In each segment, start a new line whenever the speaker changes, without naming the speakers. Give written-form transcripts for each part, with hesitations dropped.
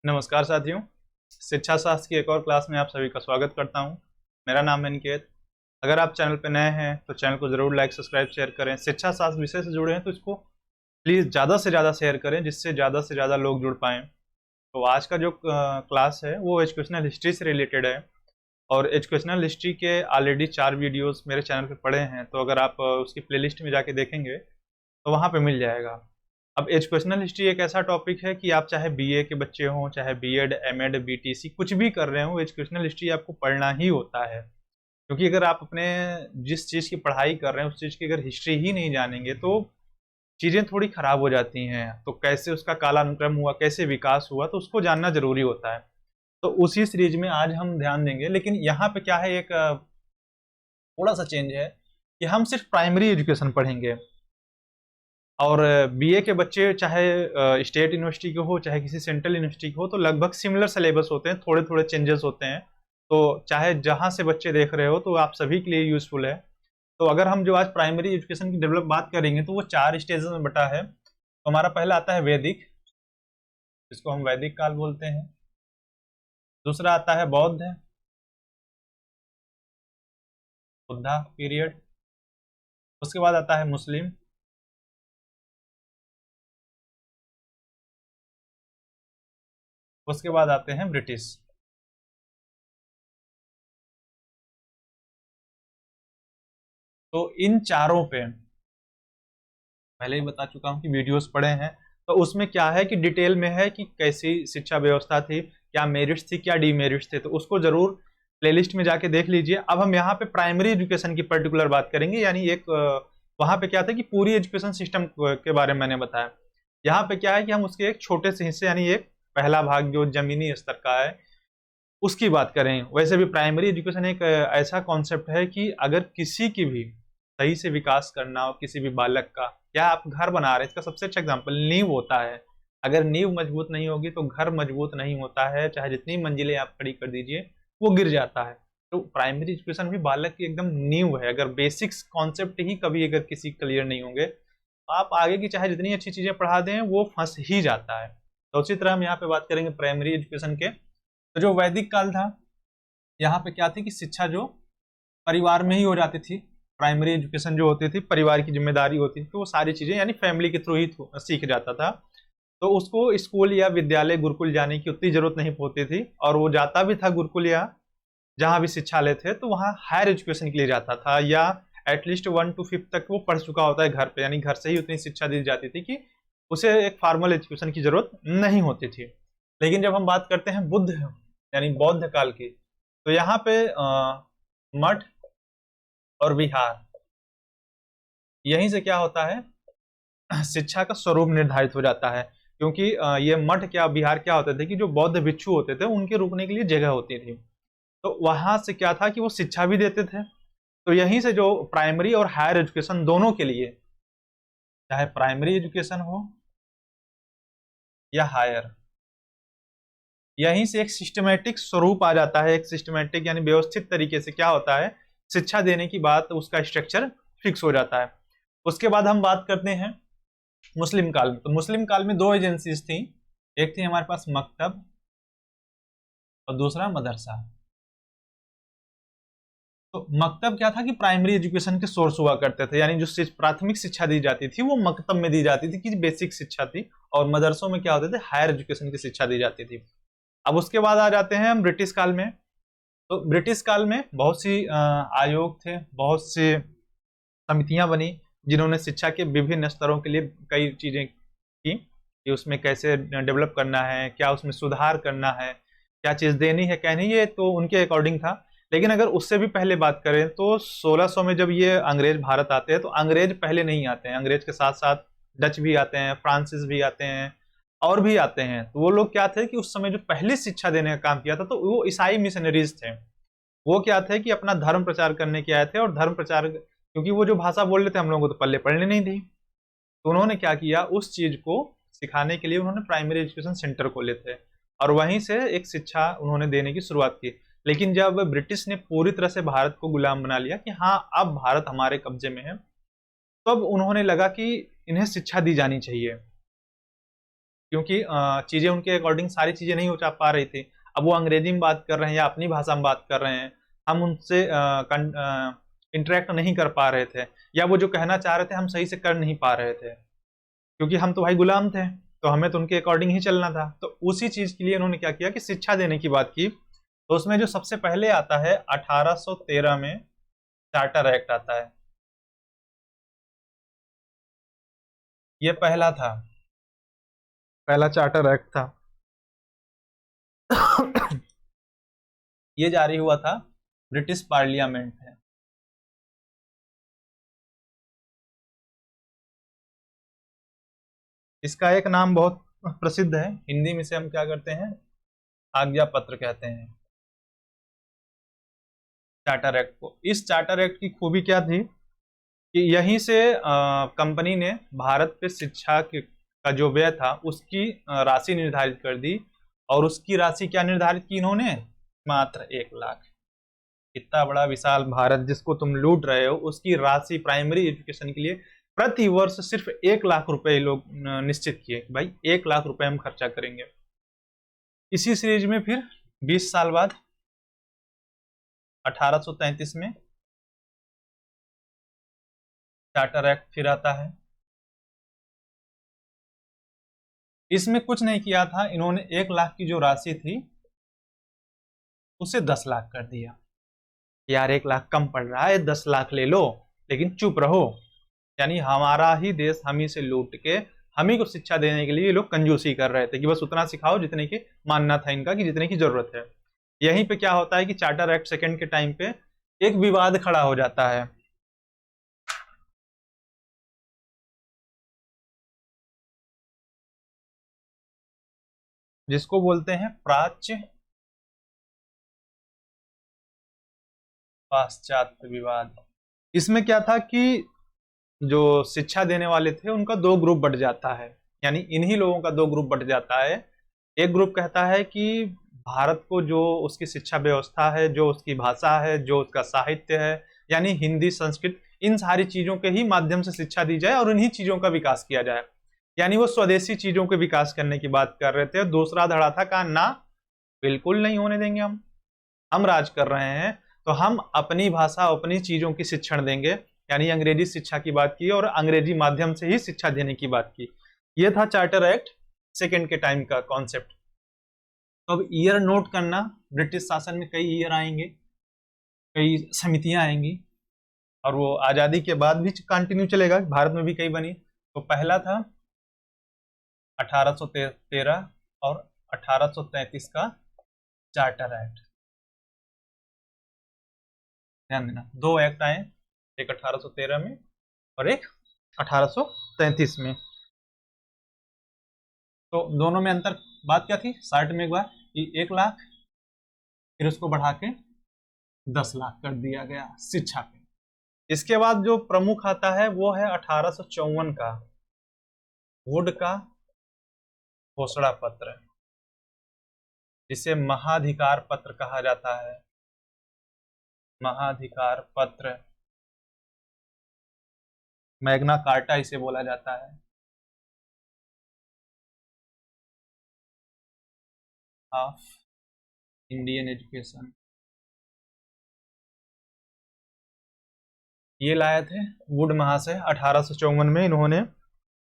नमस्कार साथियों। शिक्षा शास्त्र की एक और क्लास में आप सभी का स्वागत करता हूं। मेरा नाम है निकेत। अगर आप चैनल पर नए हैं तो चैनल को ज़रूर लाइक सब्सक्राइब शेयर करें। शिक्षा शास्त्र विषय से जुड़े हैं तो इसको प्लीज़ ज़्यादा से ज़्यादा शेयर करें, जिससे ज़्यादा से ज़्यादा लोग जुड़ पाएँ। तो आज का जो क्लास है वो एजुकेशनल हिस्ट्री से रिलेटेड है, और एजुकेशनल हिस्ट्री के ऑलरेडी 4 वीडियोज़ मेरे चैनल पर पड़े हैं, तो अगर आप उसकी प्लेलिस्ट में जाके देखेंगे तो वहाँ पे मिल जाएगा। अब एजुकेशनल हिस्ट्री एक ऐसा टॉपिक है कि आप चाहे बीए के बच्चे हों, चाहे बीएड, एमएड, बीटीसी कुछ भी कर रहे हो, एजुकेशनल हिस्ट्री आपको पढ़ना ही होता है। क्योंकि अगर आप अपने जिस चीज़ की पढ़ाई कर रहे हैं उस चीज़ की अगर हिस्ट्री ही नहीं जानेंगे तो चीज़ें थोड़ी खराब हो जाती हैं। तो कैसे उसका कालानुक्रम हुआ, कैसे विकास हुआ, तो उसको जानना ज़रूरी होता है। तो उसी सीरीज में आज हम ध्यान देंगे, लेकिन यहाँ पे क्या है, एक थोड़ा सा चेंज है कि हम सिर्फ प्राइमरी एजुकेशन पढ़ेंगे। और बीए के बच्चे चाहे स्टेट यूनिवर्सिटी के हो चाहे किसी सेंट्रल यूनिवर्सिटी के हो, तो लगभग सिमिलर सिलेबस होते हैं, थोड़े थोड़े चेंजेस होते हैं। तो चाहे जहां से बच्चे देख रहे हो तो आप सभी के लिए यूजफुल है। तो अगर हम जो आज प्राइमरी एजुकेशन की डेवलप बात करेंगे तो वो 4 स्टेजेस में बटा है। तो हमारा पहला आता है वैदिक, जिसको हम वैदिक काल बोलते हैं। दूसरा आता है बौद्ध, बुद्धा पीरियड। उसके बाद आता है मुस्लिम। उसके बाद आते हैं ब्रिटिश। तो इन चारों पे पहले ही बता चुका हूँ कि वीडियोस पड़े हैं। तो उसमें क्या है कि डिटेल में है कि कैसी शिक्षा व्यवस्था थी, क्या मेरिट्स थी, क्या डीमेरिट्स थे, तो उसको जरूर प्लेलिस्ट में जाके देख लीजिए। अब हम यहाँ पे प्राइमरी एजुकेशन की पर्टिकुलर बात करेंगे, यानी एक वहाँ पे क्या था कि पूरी एजुकेशन सिस्टम के बारे में मैंने बताया। यहाँ पे क्या है कि हम उसके एक छोटे से हिस्से, यानी एक पहला भाग जो जमीनी स्तर का है, उसकी बात करें। वैसे भी प्राइमरी एजुकेशन एक ऐसा कॉन्सेप्ट है कि अगर किसी की भी सही से विकास करना हो, किसी भी बालक का, या आप घर बना रहे हैं, इसका सबसे अच्छा एग्जांपल नींव होता है। अगर नींव मजबूत नहीं होगी तो घर मजबूत नहीं होता है, चाहे जितनी मंजिलें आप खड़ी कर दीजिए वो गिर जाता है। तो प्राइमरी एजुकेशन भी बालक की एकदम नींव है। अगर बेसिक्स कॉन्सेप्ट ही कभी अगर किसी क्लियर नहीं होंगे तो आप आगे की चाहे जितनी अच्छी चीजें पढ़ा दें वो फंस ही जाता है। तो उसी तरह हम यहाँ पे बात करेंगे प्राइमरी एजुकेशन के। तो जो वैदिक काल था, यहाँ पे क्या थी कि शिक्षा जो परिवार में ही हो जाती थी। प्राइमरी एजुकेशन जो होती थी, परिवार की जिम्मेदारी होती थी, तो वो सारी चीजें यानी फैमिली के थ्रू ही सीख जाता था। तो उसको स्कूल या विद्यालय गुरुकुल जाने की उतनी जरूरत नहीं होती थी, और वो जाता भी था गुरुकुल या जहां भी शिक्षालय थे तो वहां हायर एजुकेशन के लिए जाता था, या एटलीस्ट 1 to 5 तक वो पढ़ चुका होता है घर पे, यानी घर से ही उतनी शिक्षा दी जाती थी कि उसे एक फॉर्मल एजुकेशन की जरूरत नहीं होती थी। लेकिन जब हम बात करते हैं बुद्ध यानी बौद्ध काल की, तो यहाँ पे मठ और विहार, यहीं से क्या होता है, शिक्षा का स्वरूप निर्धारित हो जाता है। क्योंकि ये मठ क्या विहार क्या होते थे कि जो बौद्ध भिक्षु होते थे उनके रुकने के लिए जगह होती थी। तो वहां से क्या था कि वो शिक्षा भी देते थे। तो यहीं से जो प्राइमरी और हायर एजुकेशन दोनों के लिए, चाहे प्राइमरी एजुकेशन हो या हायर, यहीं से एक सिस्टमेटिक स्वरूप आ जाता है। एक सिस्टमेटिक यानी व्यवस्थित तरीके से क्या होता है, शिक्षा देने की बात, उसका स्ट्रक्चर फिक्स हो जाता है। उसके बाद हम बात करते हैं मुस्लिम काल में। तो मुस्लिम काल में 2 एजेंसीज थी, एक थी हमारे पास मकतब और दूसरा मदरसा। तो मकतब क्या था कि प्राइमरी एजुकेशन के सोर्स हुआ करते थे, यानी जो प्राथमिक शिक्षा दी जाती थी वो मकतब में दी जाती थी कि बेसिक शिक्षा थी, और मदरसों में क्या होते थे, हायर एजुकेशन की शिक्षा दी जाती थी। अब उसके बाद आ जाते हैं हम ब्रिटिश काल में। तो ब्रिटिश काल में बहुत सी आयोग थे, बहुत सी समितियां बनी, जिन्होंने शिक्षा के विभिन्न स्तरों के लिए कई चीजें की कि उसमें कैसे डेवलप करना है, क्या उसमें सुधार करना है, क्या चीज देनी है क्या नहीं, ये तो उनके अकॉर्डिंग था। लेकिन अगर उससे भी पहले बात करें तो 1600 में जब ये अंग्रेज भारत आते हैं, तो अंग्रेज पहले नहीं आते हैं, अंग्रेज के साथ साथ डच भी आते हैं, फ्रांसिस भी आते हैं, और भी आते हैं। तो वो लोग क्या थे कि उस समय जो पहले शिक्षा देने का काम किया था तो वो ईसाई मिशनरीज थे। वो क्या थे कि अपना धर्म प्रचार करने के आए थे, और धर्म प्रचार क्योंकि वो जो भाषा बोल रहे थे हम लोगों को तो पल्ले पढ़ने नहीं थी, तो उन्होंने क्या किया, उस चीज को सिखाने के लिए उन्होंने प्राइमरी एजुकेशन सेंटर खोले थे, और वहीं से एक शिक्षा उन्होंने देने की शुरुआत की। लेकिन जब ब्रिटिश ने पूरी तरह से भारत को गुलाम बना लिया कि हाँ अब भारत हमारे कब्जे में है, तब उन्होंने लगा कि इन्हें शिक्षा दी जानी चाहिए। क्योंकि चीजें उनके अकॉर्डिंग सारी चीजें नहीं हो पा रही थी। अब वो अंग्रेजी में बात कर रहे हैं या अपनी भाषा में बात कर रहे हैं, हम उनसे इंटरेक्ट नहीं कर पा रहे थे, या वो जो कहना चाह रहे थे हम सही से कर नहीं पा रहे थे, क्योंकि हम तो भाई गुलाम थे, तो हमें तो उनके अकॉर्डिंग ही चलना था। तो उसी चीज के लिए उन्होंने क्या किया कि शिक्षा देने की बात की। तो उसमें जो सबसे पहले आता है 1813 में चार्टर एक्ट आता है, ये पहला था, पहला चार्टर एक्ट था। ये जारी हुआ था ब्रिटिश पार्लियामेंट में। इसका एक नाम बहुत प्रसिद्ध है, हिंदी में से हम क्या करते हैं, आज्ञा पत्र कहते हैं चार्टर एक्ट को। इस चार्टर एक्ट की खूबी क्या थी कि यहीं से कंपनी ने भारत पे शिक्षा का जो व्यय था उसकी राशि निर्धारित कर दी। और उसकी राशि क्या निर्धारित की इन्होंने, मात्र 1 लाख। इतना बड़ा विशाल भारत जिसको तुम लूट रहे हो, उसकी राशि प्राइमरी एजुकेशन के लिए प्रति वर्ष सिर्फ 1 लाख रुपए लोग निश्चित किए, भाई 1 लाख रुपए हम खर्चा करेंगे। इसी सीरीज में फिर 20 साल बाद 1833 में चार्टर एक्ट फिर आता है। इसमें कुछ नहीं किया था इन्होंने, 1 लाख की जो राशि थी उसे 10 लाख कर दिया। यार 1 लाख कम पड़ रहा है, 10 लाख ले लो, लेकिन चुप रहो। यानी हमारा ही देश हम ही से लूट के हम ही को शिक्षा देने के लिए ये लोग कंजूसी कर रहे थे कि बस उतना सिखाओ जितने की मानना था इनका, कि जितने की जरूरत है। यहीं पे क्या होता है कि चार्टर एक्ट सेकंड के टाइम पे एक विवाद खड़ा हो जाता है। जिसको बोलते हैं प्राच्य पाश्चात्य विवाद। इसमें क्या था कि जो शिक्षा देने वाले थे उनका दो ग्रुप बट जाता है, यानी इन्हीं लोगों का दो ग्रुप बट जाता है। एक ग्रुप कहता है कि भारत को जो उसकी शिक्षा व्यवस्था है, जो उसकी भाषा है, जो उसका साहित्य है, यानी हिंदी संस्कृत, इन सारी चीजों के ही माध्यम से शिक्षा दी जाए और इन्हीं चीजों का विकास किया जाए। यानी वो स्वदेशी चीजों के विकास करने की बात कर रहे थे। दूसरा धड़ा था का ना, बिल्कुल नहीं होने देंगे, हम राज कर रहे हैं तो हम अपनी भाषा अपनी चीजों की शिक्षण देंगे। यानी अंग्रेजी शिक्षा की बात की और अंग्रेजी माध्यम से ही शिक्षा देने की बात की। यह था चार्टर एक्ट सेकेंड के टाइम का कॉन्सेप्ट। तो अब ईयर नोट करना, ब्रिटिश शासन में कई ईयर आएंगे, कई समितियां आएंगी, और वो आजादी के बाद भी कंटिन्यू चलेगा, भारत में भी कई बनी। तो पहला था 1813 और 1833 का चार्टर एक्ट। ध्यान देना, दो एक्ट आए, एक 1813 में और एक 1833 में। तो दोनों में अंतर बात क्या थी, शार्ट में एक बार कि 1 लाख, फिर उसको बढ़ा के 10 लाख कर दिया गया शिक्षा पे। इसके बाद जो प्रमुख आता है वो है 1854 का वुड का घोषणा पत्र, जिसे महाधिकार पत्र कहा जाता है। महाधिकार पत्र, मैग्ना कार्टा इसे बोला जाता है। ऑफ इंडियन एजुकेशन, ये लाए थे वुड महाशय 1854 में। इन्होंने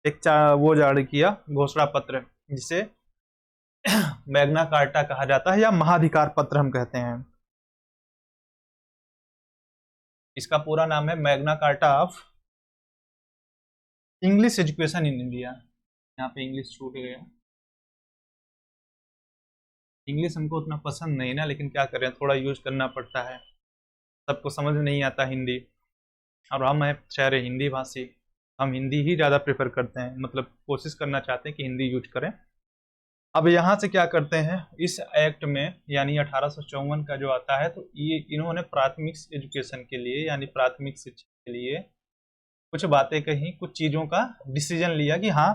एक वो जारी किया घोषणा पत्र, जिसे मैग्ना कार्टा कहा जाता है या महाधिकार पत्र हम कहते हैं। इसका पूरा नाम है Magna carta of English education in India. यहाँ पे इंग्लिश छूट गया, इंग्लिश हमको उतना पसंद नहीं ना, लेकिन क्या करें, थोड़ा यूज करना पड़ता है, सबको समझ में नहीं आता हिंदी, और हम है शहर हिंदी भाषी, हम हिंदी ही ज़्यादा प्रेफर करते हैं, मतलब कोशिश करना चाहते हैं कि हिंदी यूज करें। अब यहाँ से क्या करते हैं इस एक्ट में, यानी 1854 का जो आता है, तो ये इन्होंने प्राथमिक एजुकेशन के लिए यानी प्राथमिक शिक्षा के लिए कुछ बातें कही, कुछ चीज़ों का डिसीजन लिया कि हाँ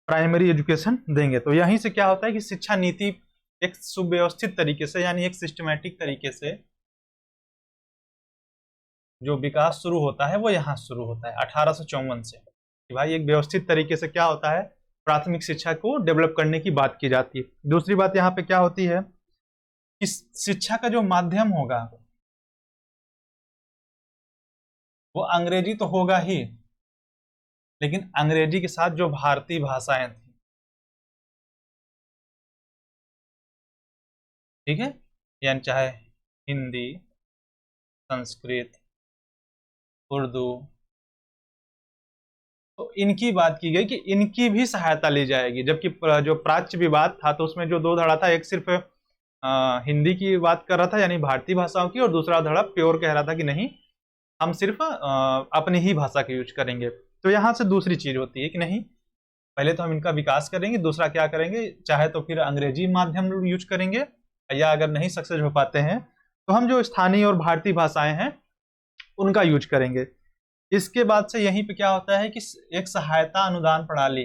प्राइमरी एजुकेशन देंगे। तो यहीं से क्या होता है कि शिक्षा नीति एक सुव्यवस्थित तरीके से, यानी एक सिस्टमैटिक तरीके से जो विकास शुरू होता है वो यहाँ शुरू होता है 1854 से, कि भाई एक व्यवस्थित तरीके से क्या होता है, प्राथमिक शिक्षा को डेवलप करने की बात की जाती है। दूसरी बात यहाँ पे क्या होती है कि शिक्षा का जो माध्यम होगा वो अंग्रेजी तो होगा ही, लेकिन अंग्रेजी के साथ जो भारतीय भाषाएं थी, ठीक है, यानी चाहे हिंदी, संस्कृत, उर्दू, तो इनकी बात की गई कि इनकी भी सहायता ली जाएगी। जबकि जो प्राच्य विवाद था तो उसमें जो दो धड़ा था, एक सिर्फ हिंदी की बात कर रहा था यानी भारतीय भाषाओं की, और दूसरा धड़ा प्योर कह रहा था कि नहीं हम सिर्फ अपनी ही भाषा का यूज करेंगे। तो यहाँ से दूसरी चीज होती है कि नहीं, पहले तो हम इनका विकास करेंगे, दूसरा क्या करेंगे, चाहे तो फिर अंग्रेजी माध्यम यूज करेंगे, या अगर नहीं सक्सेस हो पाते हैं तो हम जो स्थानीय और भारतीय भाषाएं हैं उनका यूज करेंगे। इसके बाद से यहीं पे क्या होता है कि एक सहायता अनुदान प्रणाली,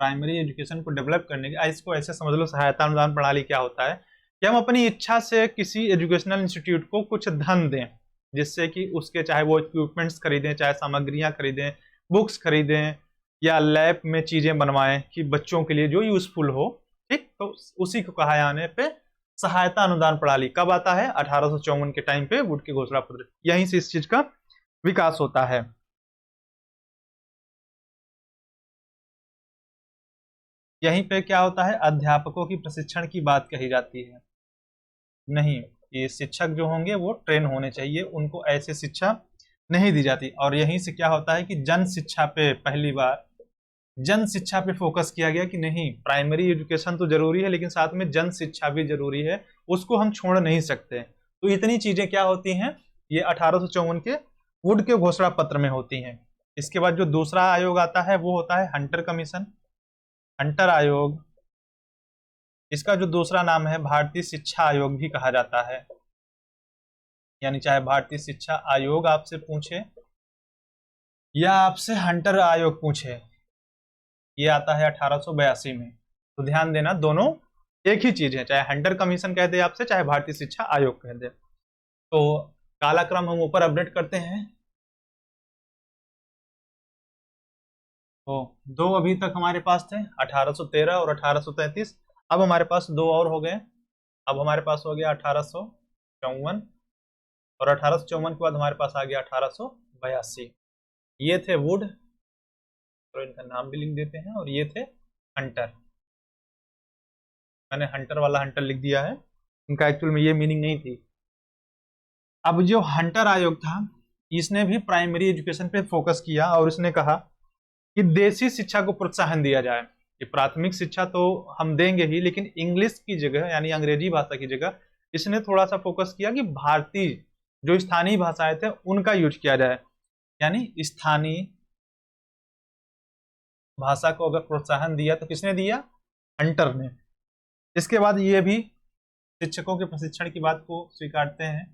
प्राइमरी एजुकेशन को डेवलप करने की, इसको ऐसे समझ लो, सहायता अनुदान प्रणाली क्या होता है कि हम अपनी इच्छा से किसी एजुकेशनल इंस्टीट्यूट को कुछ धन दें, जिससे कि उसके चाहे वो इक्विपमेंट्स खरीदें, चाहे सामग्रियां खरीदें, बुक्स खरीदें, या लैब में चीजें बनवाएं कि बच्चों के लिए जो यूजफुल हो, ठीक। तो उसी को कहा जाने पे सहायता अनुदान प्रणाली। कब आता है? 1854 के टाइम पे वुड के घोषणा पत्र, यहीं से इस चीज का विकास होता है। यहीं पे क्या होता है, अध्यापकों की प्रशिक्षण की बात कही जाती है। नहीं, ये शिक्षक जो होंगे वो ट्रेन होने चाहिए, उनको ऐसे शिक्षा नहीं दी जाती। और यहीं से क्या होता है कि जन शिक्षा पे पहली बार जन शिक्षा पे फोकस किया गया कि नहीं, प्राइमरी एजुकेशन तो जरूरी है लेकिन साथ में जन शिक्षा भी जरूरी है, उसको हम छोड़ नहीं सकते। तो इतनी चीजें क्या होती हैं, ये 1854 के वुड के घोषणा पत्र में होती हैं। इसके बाद जो दूसरा आयोग आता है वो होता है हंटर कमीशन, हंटर आयोग। इसका जो दूसरा नाम है भारतीय शिक्षा आयोग भी कहा जाता है। यानी चाहे भारतीय शिक्षा आयोग आपसे पूछे या आपसे हंटर आयोग पूछे, ये आता है 1882 में। तो ध्यान देना, दोनों एक ही चीज है, चाहे हंटर कमीशन कह दे आपसे, चाहे भारतीय शिक्षा आयोग कह दे। तो कालाक्रम हम ऊपर अपडेट करते हैं। तो दो अभी तक हमारे पास थे, 1813 और 1833। अब हमारे पास दो और हो गए। अब हमारे पास हो गया 1854, और 1854 के बाद हमारे पास आ गया 1882। ये थे वुड, तो इनका नाम भी लिख देते हैं, और ये थे हंटर। मैंने हंटर वाला हंटर लिख दिया है, इनका एक्चुअल में ये मीनिंग नहीं थी। अब जो हंटर आयोग था इसने भी प्राइमरी एजुकेशन पे फोकस किया, और इसने कहा कि देसी शिक्षा को प्रोत्साहन दिया जाए, कि प्राथमिक शिक्षा तो हम देंगे ही, लेकिन इंग्लिश की जगह यानी अंग्रेजी भाषा की जगह इसने थोड़ा सा फोकस किया कि भारतीय जो स्थानीय भाषाएं थे उनका यूज किया जाए। यानी स्थानीय भाषा को अगर प्रोत्साहन दिया तो किसने दिया? हंटर ने। इसके बाद ये भी शिक्षकों के प्रशिक्षण की बात को स्वीकारते हैं,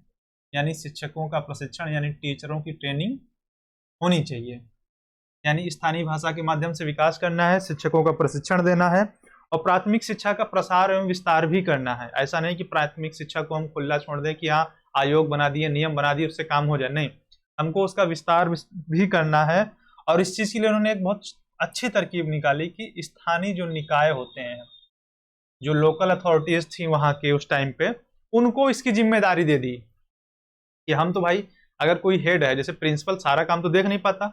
यानी शिक्षकों का प्रशिक्षण यानी टीचरों की ट्रेनिंग होनी चाहिए। यानी स्थानीय भाषा के माध्यम से विकास करना है, शिक्षकों का प्रशिक्षण देना है, और प्राथमिक शिक्षा का प्रसार एवं विस्तार भी करना है। ऐसा नहीं कि प्राथमिक शिक्षा को हम खुला छोड़ दें कि हाँ आयोग बना दिए, नियम बना दिए, उससे काम हो जाए, नहीं, हमको उसका विस्तार भी करना है। और इस चीज के लिए उन्होंने एक बहुत अच्छी तरकीब निकाली कि स्थानीय जो निकाय होते हैं, जो लोकल अथॉरिटीज थी वहां के उस टाइम पे, उनको इसकी जिम्मेदारी दे दी कि हम तो भाई, अगर कोई हेड है, जैसे प्रिंसिपल सारा काम तो देख नहीं पाता,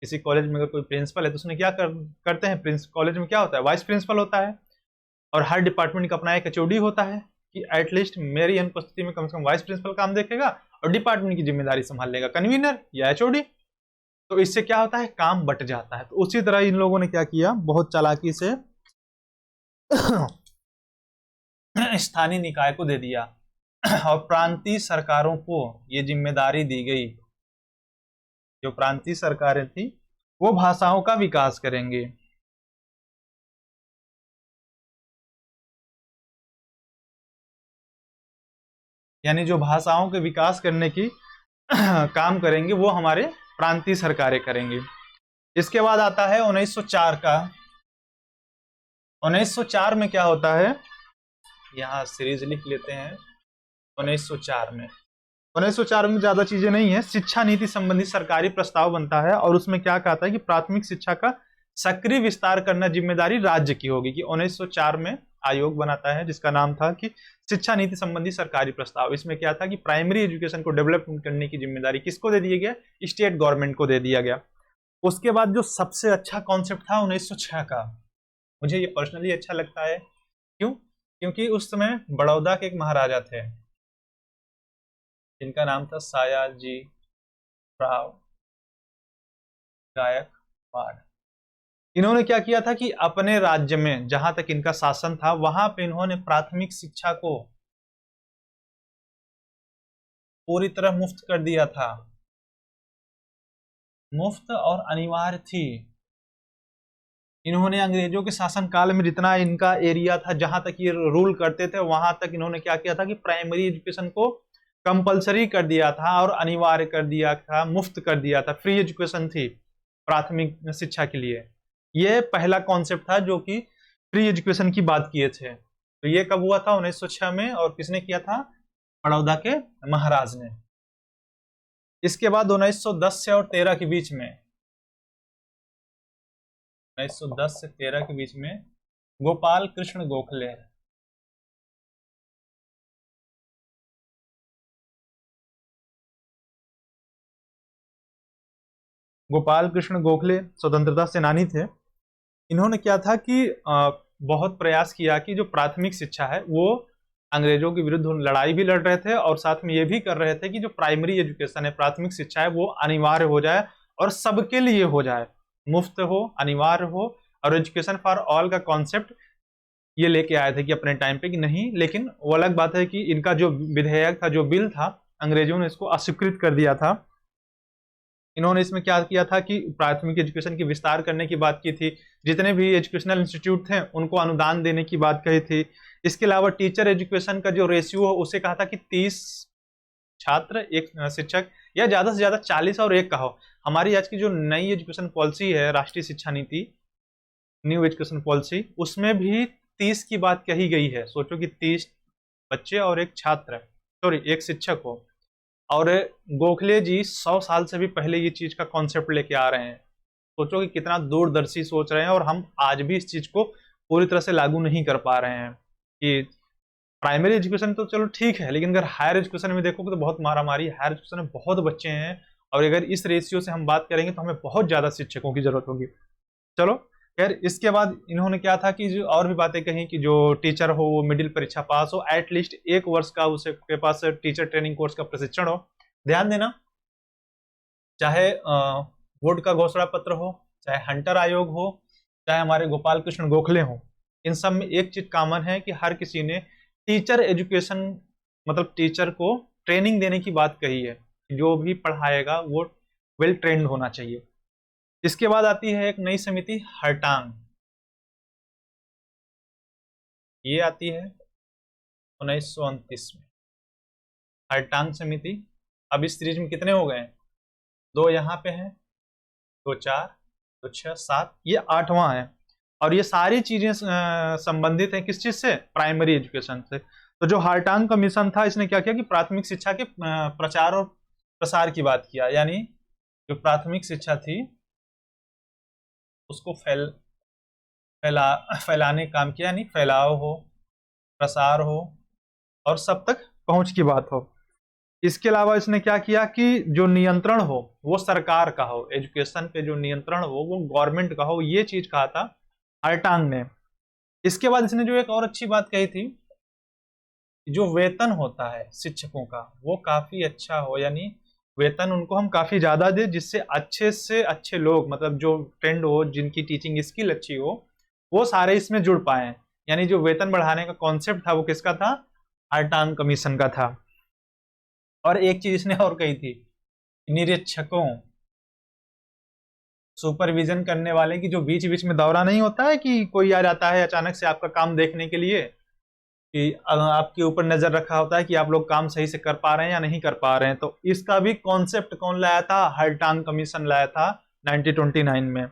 किसी कॉलेज में अगर कोई प्रिंसिपल है तो उसने क्या करते हैं, कॉलेज में क्या होता है, वाइस प्रिंसिपल होता है, और हर डिपार्टमेंट का अपना एक एचओडी होता है कि एटलीस्ट मेरी अनुपस्थिति में कम से कम वाइस प्रिंसिपल काम देखेगा और डिपार्टमेंट की जिम्मेदारी संभाल लेगा कन्वीनर या एचओडी। तो इससे क्या होता है, काम बट जाता है। तो उसी तरह इन लोगों ने क्या किया, बहुत चालाकी से स्थानीय निकाय को दे दिया, और प्रांतीय सरकारों को ये जिम्मेदारी दी गई, जो प्रांतीय सरकारें थी वो भाषाओं का विकास करेंगे। यानी जो भाषाओं के विकास करने की काम करेंगे वो हमारे प्रांतीय सरकारें करेंगे। इसके बाद आता है 1904 का। 1904 में क्या होता है, यहाँ सीरीज लिख लेते हैं। 1904 में 1904 में ज्यादा चीजें नहीं है। शिक्षा नीति संबंधी सरकारी प्रस्ताव बनता है और उसमें क्या कहता है कि प्राथमिक शिक्षा का सक्रिय विस्तार करना जिम्मेदारी राज्य की होगी। कि 1904 में आयोग बनाता है जिसका नाम था कि शिक्षा नीति संबंधी सरकारी प्रस्ताव। इसमें क्या था कि प्राइमरी एजुकेशन को डेवलप करने की जिम्मेदारी किसको दे दिया गया? स्टेट गवर्नमेंट को दे दिया गया। उसके बाद जो सबसे अच्छा कॉन्सेप्ट था 1906 का, मुझे ये पर्सनली अच्छा लगता है। क्यों? क्योंकि उस समय बड़ौदा के एक महाराजा थे जिनका नाम था सयाजी राव गायकवाड़। इन्होंने क्या किया था कि अपने राज्य में जहां तक इनका शासन था वहां पे इन्होंने प्राथमिक शिक्षा को पूरी तरह मुफ्त कर दिया था। मुफ्त और अनिवार्य थी। इन्होंने अंग्रेजों के शासन काल में जितना इनका एरिया था जहां तक ये रूल करते थे वहां तक इन्होंने क्या किया था कि प्राइमरी एजुकेशन को कंपलसरी कर दिया था और अनिवार्य कर दिया था, मुफ्त कर दिया था, फ्री एजुकेशन थी प्राथमिक शिक्षा के लिए। ये पहला कॉन्सेप्ट था जो कि फ्री एजुकेशन की बात किए थे। तो ये कब हुआ था? 1906 में। और किसने किया था? बड़ौदा के महाराज ने। इसके बाद 1910 से और 13 के बीच में, 1910 से 13 के बीच में गोपाल कृष्ण गोखले, गोपाल कृष्ण गोखले स्वतंत्रता सेनानी थे। इन्होंने क्या था कि बहुत प्रयास किया कि जो प्राथमिक शिक्षा है वो अंग्रेजों के विरुद्ध लड़ाई भी लड़ रहे थे और साथ में ये भी कर रहे थे कि जो प्राइमरी एजुकेशन है, प्राथमिक शिक्षा है, वो अनिवार्य हो जाए और सबके लिए हो जाए, मुफ्त हो, अनिवार्य हो। और एजुकेशन फॉर ऑल का कॉन्सेप्ट ये लेके आए थे कि अपने टाइम पे कि नहीं। लेकिन वो अलग बात है कि इनका जो विधेयक था, जो बिल था, अंग्रेजों ने इसको अस्वीकृत कर दिया था। इन्होंने इसमें क्या किया था कि प्राथमिक एजुकेशन की विस्तार करने की बात की थी, जितने भी एजुकेशनल इंस्टीट्यूट थे उनको अनुदान देने की बात कही थी। इसके अलावा टीचर एजुकेशन का जो रेशियो है उसे कहा था कि 30 छात्र एक शिक्षक, या ज्यादा से ज्यादा 40 और एक का हो। हमारी आज की जो नई एजुकेशन पॉलिसी है, राष्ट्रीय शिक्षा नीति, न्यू एजुकेशन पॉलिसी, उसमें भी 30 की बात कही गई है। सोचो कि 30 बच्चे और एक छात्र, सॉरी एक शिक्षक हो। और गोखले जी 100 साल से भी पहले ये चीज का कॉन्सेप्ट लेके आ रहे हैं। सोचो कि कितना दूरदर्शी सोच रहे हैं और हम आज भी इस चीज को पूरी तरह से लागू नहीं कर पा रहे हैं। कि प्राइमरी एजुकेशन तो चलो ठीक है, लेकिन अगर हायर एजुकेशन में देखोगे तो बहुत मारामारी। हायर एजुकेशन में बहुत बच्चे हैं और अगर इस रेशियो से हम बात करेंगे तो हमें बहुत ज्यादा शिक्षकों की जरूरत होगी। चलो खैर, इसके बाद इन्होंने क्या था कि जो और भी बातें कही कि जो टीचर हो वो मिडिल परीक्षा पास हो, एटलीस्ट 1 वर्ष का उसके पास टीचर ट्रेनिंग कोर्स का प्रशिक्षण हो। ध्यान देना, चाहे बोर्ड का घोषणा पत्र हो, चाहे हंटर आयोग हो, चाहे हमारे गोपाल कृष्ण गोखले हो, इन सब में एक चीज कॉमन है कि हर किसी ने टीचर एजुकेशन, मतलब टीचर को ट्रेनिंग देने की बात कही है। जो भी पढ़ाएगा वो वेल ट्रेंड होना चाहिए। इसके बाद आती है एक नई समिति, हरटांग। ये आती है 1929 में, हरटांग समिति। अब इस सीरीज में कितने हो गए? 2 यहाँ पे हैं, 2 4, 2 6 7, ये 8वां है। और ये सारी चीजें संबंधित है किस चीज से? प्राइमरी एजुकेशन से। तो जो हार्टांग कमीशन था, इसने क्या किया कि प्राथमिक शिक्षा के प्रचार और प्रसार की बात किया। यानी जो प्राथमिक शिक्षा थी उसको फैलाने का काम किया, यानी फैलाव हो, प्रसार हो और सब तक पहुंच की बात हो। इसके अलावा इसने क्या किया कि जो नियंत्रण हो वो सरकार का हो, एजुकेशन पे जो नियंत्रण हो वो गवर्नमेंट का हो, ये चीज कहा था हार्टांग ने। इसके बाद इसने जो एक और अच्छी बात कही थी, जो वेतन होता है शिक्षकों का वो काफी अच्छा हो, यानी वेतन उनको हम काफी ज्यादा दे जिससे अच्छे से अच्छे लोग, मतलब जो ट्रेंड हो, जिनकी टीचिंग स्किल अच्छी हो, वो सारे इसमें जुड़ पाए। यानी जो वेतन बढ़ाने का कॉन्सेप्ट था वो किसका था? हार्टांग कमीशन का था। और एक चीज इसने और कही थी, निरीक्षकों, सुपरविजन करने वाले की जो बीच बीच में दौरा नहीं होता है कि कोई आ जाता है अचानक से आपका काम देखने के लिए, कि आपके ऊपर नजर रखा होता है कि आप लोग काम सही से कर पा रहे हैं या नहीं कर पा रहे हैं। तो इसका भी कॉन्सेप्ट कौन लाया था? हर्टांग कमीशन लाया था 1929 में।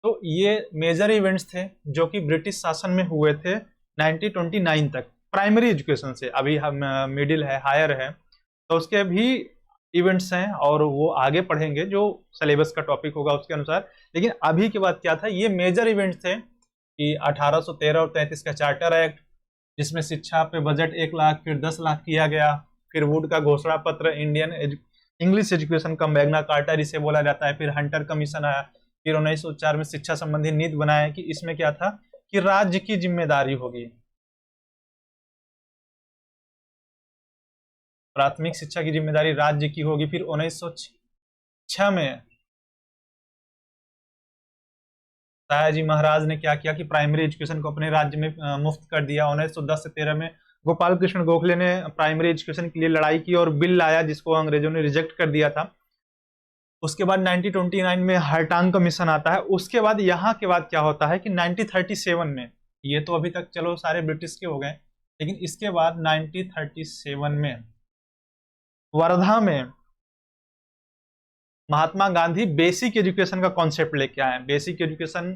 तो ये मेजर इवेंट्स थे जो कि ब्रिटिश शासन में हुए थे 1929 तक प्राइमरी एजुकेशन से। अभी हम मिडिल है, हायर है, तो उसके भी इवेंट्स हैं और वो आगे पढ़ेंगे जो सिलेबस का टॉपिक होगा उसके अनुसार। लेकिन अभी के बाद क्या था, ये मेजर इवेंट्स थे कि 1813 और 33 का चार्टर एक्ट, जिसमें शिक्षा पे बजट 1 लाख फिर 10 लाख किया गया। फिर वुड का घोषणा पत्र, इंडियन इंग्लिश एजुकेशन का मैग्ना कार्टा जिसे बोला जाता है। फिर हंटर कमीशन आया। फिर 1904 में शिक्षा संबंधी नीति बनाया कि इसमें क्या था कि राज्य की जिम्मेदारी होगी, प्राथमिक शिक्षा की जिम्मेदारी राज्य की होगी। फिर 1906 में तायाजी महाराज ने क्या किया कि प्राइमरी एजुकेशन को अपने राज्य में मुफ्त कर दिया। 1910 से 13 में गोपाल कृष्ण गोखले ने प्राइमरी एजुकेशन के लिए लड़ाई की और बिल लाया जिसको अंग्रेजों ने रिजेक्ट कर दिया था। उसके बाद 1929 में हर्टांग कमीशन आता है। उसके बाद यहाँ के बाद क्या होता है कि 1937 में, ये तो अभी तक चलो सारे ब्रिटिश के हो गए, लेकिन इसके बाद 1937 में वर्धा में महात्मा गांधी बेसिक एजुकेशन का कॉन्सेप्ट लेके आए। बेसिक एजुकेशन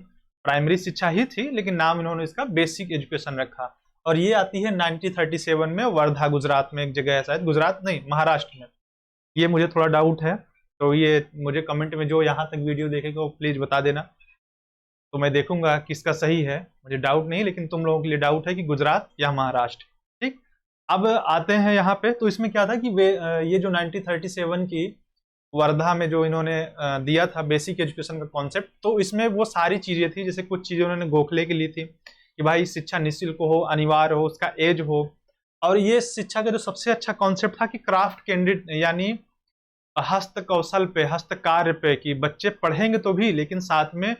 प्राइमरी शिक्षा ही थी, लेकिन नाम इन्होंने इसका बेसिक एजुकेशन रखा। और ये आती है 1937 में वर्धा, गुजरात में एक जगह है, शायद गुजरात नहीं, महाराष्ट्र में। ये मुझे थोड़ा डाउट है, तो ये मुझे कमेंट में जो यहाँ तक वीडियो देखेगा वो प्लीज बता देना, तो मैं देखूंगा किसका सही है। मुझे डाउट नहीं, लेकिन तुम लोगों के लिए डाउट है कि गुजरात या महाराष्ट्र। ठीक, अब आते हैं यहाँ पे। तो इसमें क्या था कि ये जो 1937 की वर्धा में जो इन्होंने दिया था बेसिक एजुकेशन का कॉन्सेप्ट, तो इसमें वो सारी चीजें थी। जैसे कुछ चीजें उन्होंने गोखले की ली थी कि भाई शिक्षा निःशुल्क हो, अनिवार्य हो, उसका एज हो। और ये शिक्षा का जो सबसे अच्छा कॉन्सेप्ट था कि क्राफ्ट केंद्रित, यानी हस्त कौशल पे, हस्त कार्य पे, कि बच्चे पढ़ेंगे तो भी, लेकिन साथ में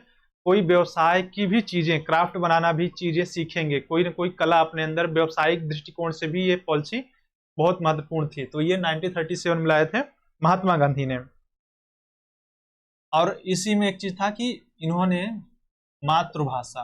कोई व्यवसाय की भी चीजें, क्राफ्ट बनाना भी चीजें सीखेंगे, कोई ना कोई कला अपने अंदर। व्यवसायिक दृष्टिकोण से भी ये पॉलिसी बहुत महत्वपूर्ण थी। तो ये 1937 में लाए थे महात्मा गांधी ने। और इसी में एक चीज था कि इन्होंने मातृभाषा,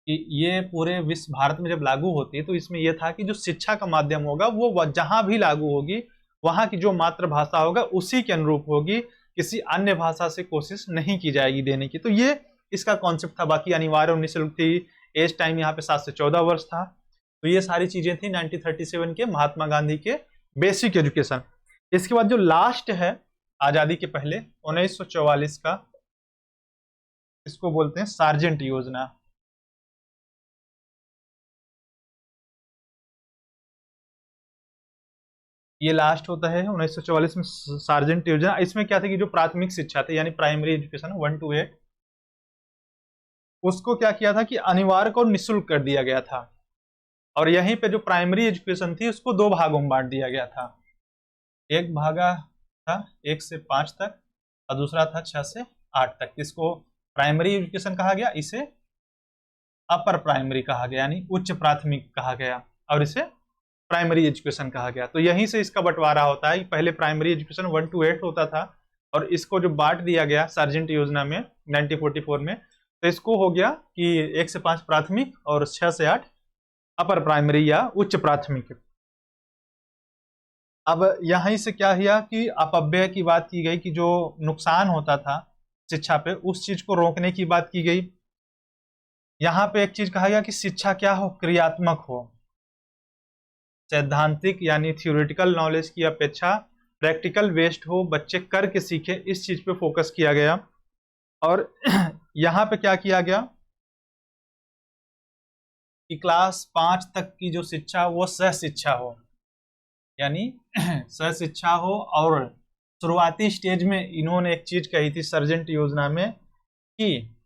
कि ये पूरे विश्व भारत में जब लागू होती है तो इसमें यह था कि जो शिक्षा का माध्यम होगा वो जहां भी लागू होगी वहां की जो मातृभाषा होगा उसी के अनुरूप होगी, किसी अन्य भाषा से कोशिश नहीं की जाएगी देने की। तो ये इसका कॉन्सेप्ट था। बाकी अनिवार्य और निःशुल्क थी, एज टाइम यहाँ पे 7 से 14 वर्ष था। तो ये सारी चीजें थी 1937 के महात्मा गांधी के बेसिक एजुकेशन। इसके बाद जो लास्ट है आजादी के पहले 1944 का, इसको बोलते हैं सार्जेंट योजना। ये लास्ट होता है 1944 में सार्जेंट योजना। इसमें क्या था कि जो प्राथमिक शिक्षा थी, यानी प्राइमरी एजुकेशन 1 to 8, उसको क्या किया था कि अनिवार्य और निःशुल्क कर दिया गया था। और यहीं पे जो प्राइमरी एजुकेशन थी उसको 2 भागों में बांट दिया गया था। एक भागा था 1 से 5 तक और दूसरा था 6 से 8 तक। इसको प्राइमरी एजुकेशन कहा गया, इसे अपर प्राइमरी कहा गया, यानी उच्च प्राथमिक कहा गया, और इसे प्राइमरी एजुकेशन कहा गया। तो यहीं से इसका बंटवारा होता है। पहले प्राइमरी एजुकेशन 1 to 8 होता था, और इसको जो बांट दिया गया सार्जेंट योजना में 1944 में, तो इसको हो गया कि 1 से 5 प्राथमिक और 6 से 8 अपर प्राइमरी या उच्च प्राथमिक। अब यहीं से क्या किया कि अपव्यय की बात की गई, कि जो नुकसान होता था शिक्षा पे उस चीज को रोकने की बात की गई। यहाँ पे एक चीज कहा गया कि शिक्षा क्या हो, क्रियात्मक हो, सैद्धांतिक यानी थ्योरेटिकल नॉलेज की अपेक्षा प्रैक्टिकल बेस्ड हो, बच्चे करके सीखे, इस चीज पे फोकस किया गया। और यहाँ पे क्या किया गया कि क्लास 5 तक की जो शिक्षा वो सह शिक्षा हो, यानी सह शिक्षा हो। और शुरुआती स्टेज में इन्होंने एक चीज कही थी सर्जेंट योजना में कि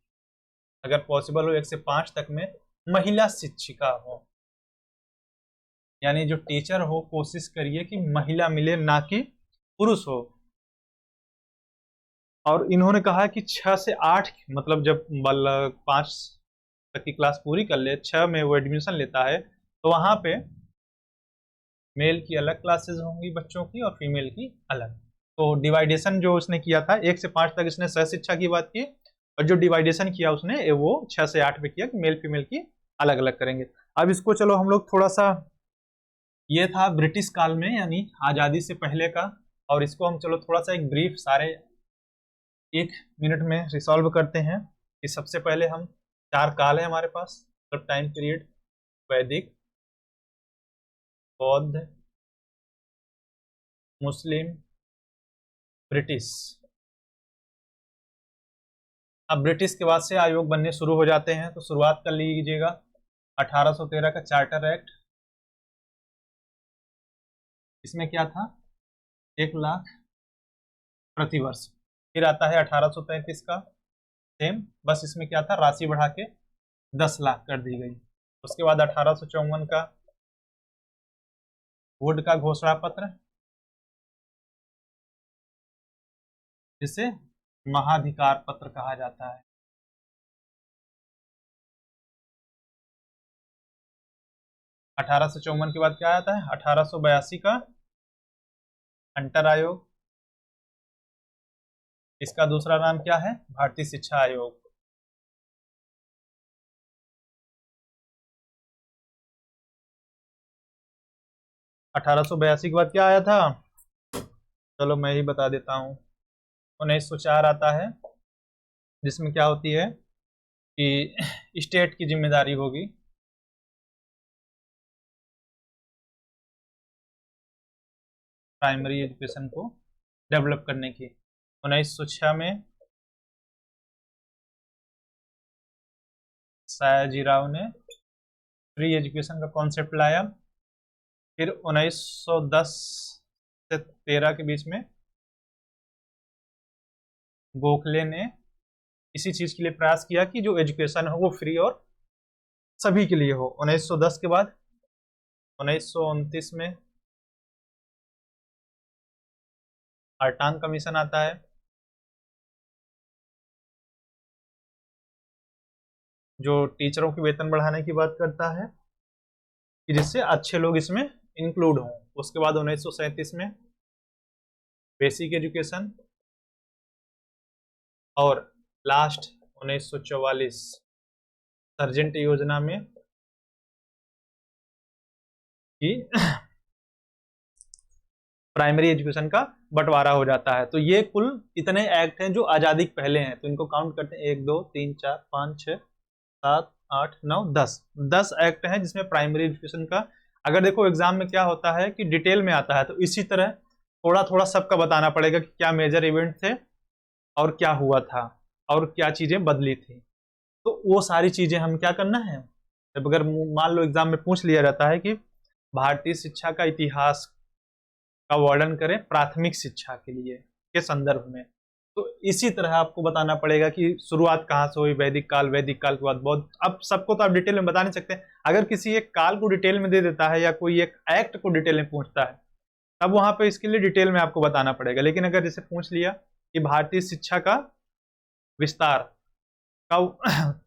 अगर पॉसिबल हो 1 से 5 तक में महिला शिक्षिका हो, यानी जो टीचर हो कोशिश करिए कि महिला मिले, ना कि पुरुष हो। और इन्होंने कहा कि 6 से 8, मतलब जब 5 तक की क्लास पूरी कर ले, 6 में वो एडमिशन लेता है, तो वहां पे मेल की अलग क्लासेस होंगी बच्चों की और फीमेल की अलग। तो डिवाइडेशन जो उसने किया था 1 से 5 तक इसने सह शिक्षा की बात की, और जो डिवाइडेशन किया उसने वो 6 से 8 पे किया कि मेल फीमेल की अलग अलग करेंगे। अब इसको चलो हम लोग थोड़ा सा, ये था ब्रिटिश काल में यानी आजादी से पहले का, और इसको हम चलो थोड़ा सा एक ब्रीफ सारे 1 मिनट में रिसॉल्व करते हैं। कि सबसे पहले हम 4 काल है हमारे पास, मतलब टाइम पीरियड। वैदिक, बौद्ध, मुस्लिम, ब्रिटिश। अब ब्रिटिश के बाद से आयोग बनने शुरू हो जाते हैं, तो शुरुआत कर लीजिएगा 1813 का चार्टर एक्ट। इसमें क्या था, 1 लाख प्रति वर्ष। फिर आता है 1833 का, सेम, बस इसमें क्या था, राशि बढ़ा के 10 लाख कर दी गई। उसके बाद 1854 का वुड का घोषणा पत्र, जिसे महाधिकार पत्र कहा जाता है। 1854 के बाद क्या आता है, 1882 का हंटर आयोग। इसका दूसरा नाम क्या है, भारतीय शिक्षा आयोग। 1882 के बाद क्या आया था, चलो मैं ही बता देता हूँ। 1904 आता है, जिसमें क्या होती है कि स्टेट की जिम्मेदारी होगी प्राइमरी एजुकेशन को डेवलप करने की। 1906 में सयाजीराव ने फ्री एजुकेशन का कॉन्सेप्ट लाया। फिर 1910 से 13 के बीच में गोखले ने इसी चीज के लिए प्रयास किया कि जो एजुकेशन हो वो फ्री और सभी के लिए हो। 1910 के बाद 1929 में हार्टांग कमीशन आता है, जो टीचरों के वेतन बढ़ाने की बात करता है कि जिससे अच्छे लोग इसमें इंक्लूड हों। उसके बाद 1937 में बेसिक एजुकेशन, और लास्ट 1944 सर्जेंट योजना में कि प्राइमरी एजुकेशन का बंटवारा हो जाता है। तो ये कुल इतने एक्ट हैं जो आज़ादी के पहले हैं, तो इनको काउंट करते हैं 1 2 3 4 5 6 7 8 9 10 एक्ट हैं जिसमें प्राइमरी एजुकेशन का। अगर देखो एग्जाम में क्या होता है कि डिटेल में आता है, तो इसी तरह थोड़ा थोड़ा सबका बताना पड़ेगा कि क्या मेजर इवेंट थे और क्या हुआ था और क्या चीजें बदली थी। तो वो सारी चीजें हम क्या करना है, जब अगर मान लो एग्जाम में पूछ लिया जाता है कि भारतीय शिक्षा का इतिहास का वर्णन करें प्राथमिक शिक्षा के लिए के संदर्भ में, तो इसी तरह आपको बताना पड़ेगा कि शुरुआत कहाँ से हुई, वैदिक काल के बाद बौद्ध। अब सबको तो आप डिटेल में बता नहीं सकते, अगर किसी एक काल को डिटेल में दे देता है या कोई एक एक्ट को डिटेल में पूछता है, तब वहां पे इसके लिए डिटेल में आपको बताना पड़ेगा। लेकिन अगर जैसे पूछ लिया कि भारतीय शिक्षा का विस्तार का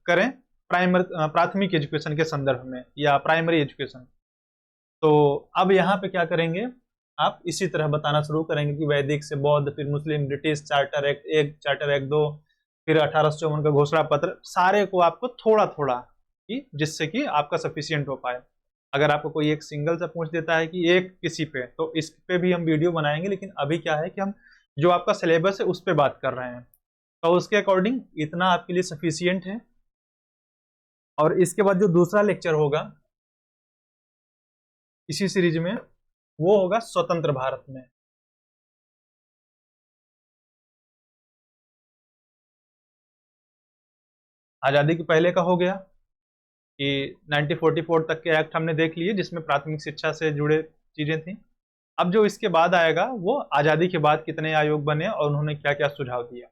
करें प्राथमिक एजुकेशन के संदर्भ में या प्राइमरी एजुकेशन, तो अब यहाँ पे क्या करेंगे, आप इसी तरह बताना शुरू करेंगे कि वैदिक से बौद्ध, फिर मुस्लिम, British, charter act 1, charter act 2, फिर 1854 का घोषणा पत्र, सारे को आपको थोड़ा थोड़ा कि जिससे कि आपका सफिशियंट हो पाए। अगर आपको कोई एक सिंगल सा पूछ देता है कि एक किसी पे, तो इस पे भी हम वीडियो बनाएंगे, लेकिन अभी क्या है कि हम जो आपका सिलेबस है उस पर बात कर रहे हैं, तो उसके अकॉर्डिंग इतना आपके लिए सफिशियंट है। और इसके बाद जो दूसरा लेक्चर होगा इसी सीरीज में, वो होगा स्वतंत्र भारत में। आजादी के पहले का हो गया कि 1944 तक के एक्ट हमने देख लिए जिसमें प्राथमिक शिक्षा से जुड़े चीजें थी। अब जो इसके बाद आएगा वो आजादी के बाद कितने आयोग बने और उन्होंने क्या क्या सुझाव दिया।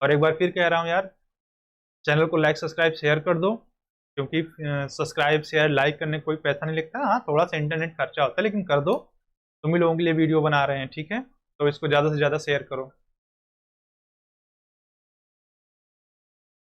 और एक बार फिर कह रहा हूं यार, चैनल को लाइक सब्सक्राइब शेयर कर दो, क्योंकि सब्सक्राइब शेयर लाइक करने कोई पैसा नहीं लगता। हाँ, थोड़ा सा इंटरनेट खर्चा होता है, लेकिन कर दो, तुम ही लोगों के लिए वीडियो बना रहे हैं, ठीक है। तो इसको ज़्यादा से ज़्यादा शेयर करो।